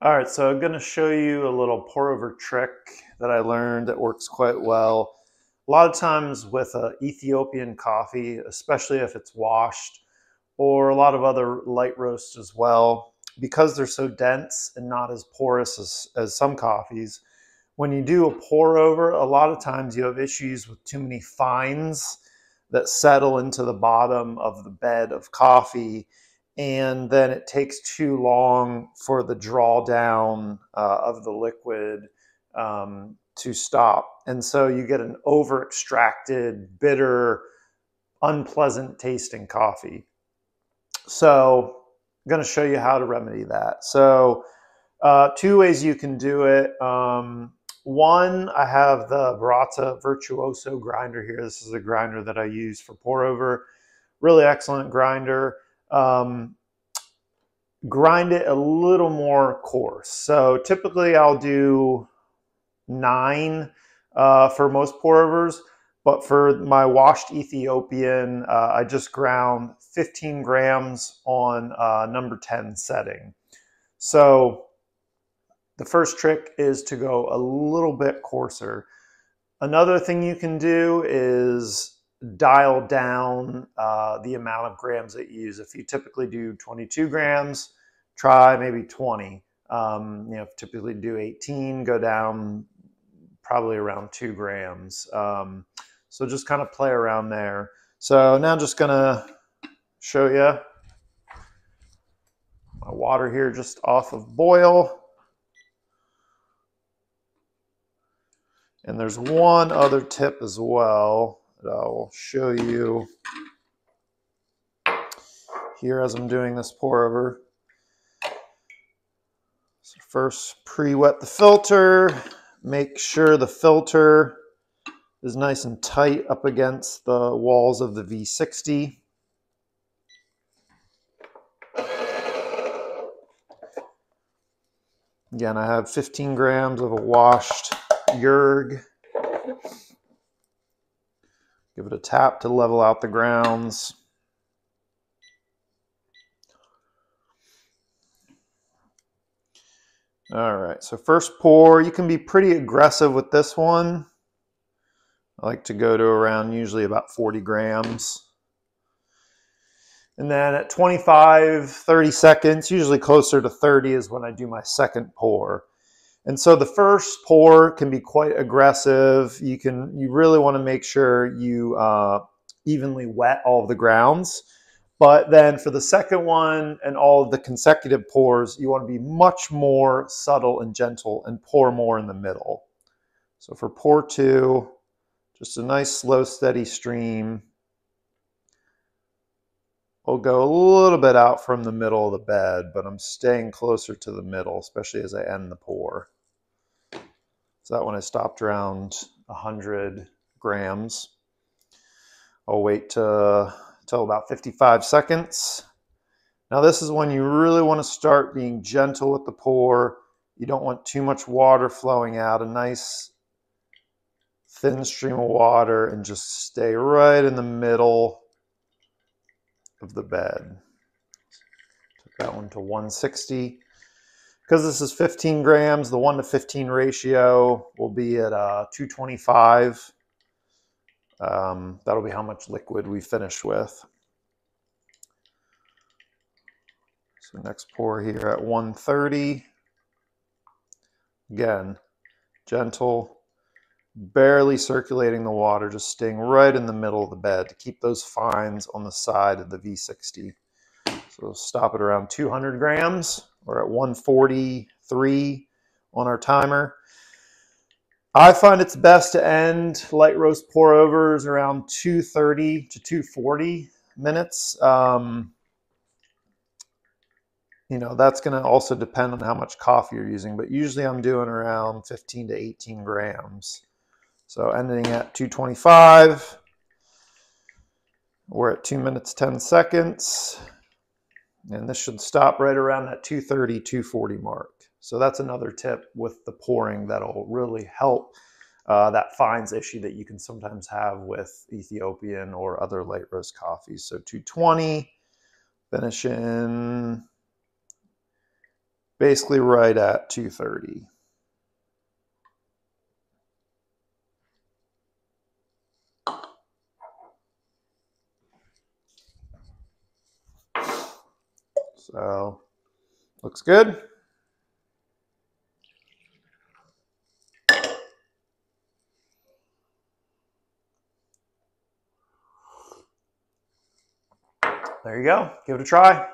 All right, so I'm going to show you a little pour over trick that I learned that works quite well. A lot of times with Ethiopian coffee, especially if it's washed, or a lot of other light roasts as well, because they're so dense and not as porous as some coffees, when you do a pour over, a lot of times you have issues with too many fines that settle into the bottom of the bed of coffee, and then it takes too long for the drawdown of the liquid to stop. And so you get an over extracted, bitter, unpleasant tasting coffee. So I'm going to show you how to remedy that. So two ways you can do it. One, I have the Barata Virtuoso grinder here. This is a grinder that I use for pour over. Really excellent grinder. Grind it a little more coarse. So typically I'll do 9 for most pour overs, but for my washed Ethiopian, I just ground 15 grams on number 10 setting. So the first trick is to go a little bit coarser. Another thing you can do is dial down the amount of grams that you use. If you typically do 22 grams, try maybe 20. Typically do 18, go down probably around 2 grams. So just kind of play around there. So now I'm just gonna show you my water here just off of boil. And there's one other tip as well that I'll show you here as I'm doing this pour over. So first, pre-wet the filter. Make sure the filter is nice and tight up against the walls of the V60. Again, I have 15 grams of a washed Yerg. Give it a tap to level out the grounds. All right, so first pour, you can be pretty aggressive with this one. I like to go to around usually about 40 grams. And then at 25, 30 seconds, usually closer to 30 is when I do my second pour. And so the first pour can be quite aggressive. You really want to make sure you evenly wet all of the grounds. But then for the second one and all of the consecutive pours, you want to be much more subtle and gentle and pour more in the middle. So for pour 2, just a nice slow, steady stream. I'll go a little bit out from the middle of the bed, but I'm staying closer to the middle, especially as I end the pour. So that one I stopped around 100 grams. I'll wait till about 55 seconds. Now this is when you really want to start being gentle with the pour. You don't want too much water flowing out. A nice thin stream of water, and just stay right in the middle of the bed. Took that one to 160. Because this is 15 grams, the 1 to 15 ratio will be at 225. That'll be how much liquid we finish with. So next pour here at 130. Again, gentle, barely circulating the water, just staying right in the middle of the bed to keep those fines on the side of the V60. So we'll stop at around 200 grams. We're at 143 on our timer. I find it's best to end light roast pour overs around 230 to 240 minutes. That's going to also depend on how much coffee you're using, but usually I'm doing around 15 to 18 grams. So ending at 225. We're at 2 minutes, 10 seconds. And this should stop right around that 230, 240 mark. So that's another tip with the pouring that'll really help that fines issue that you can sometimes have with Ethiopian or other light roast coffees. So 220, finish in basically right at 230. So, looks good. There you go. Give it a try.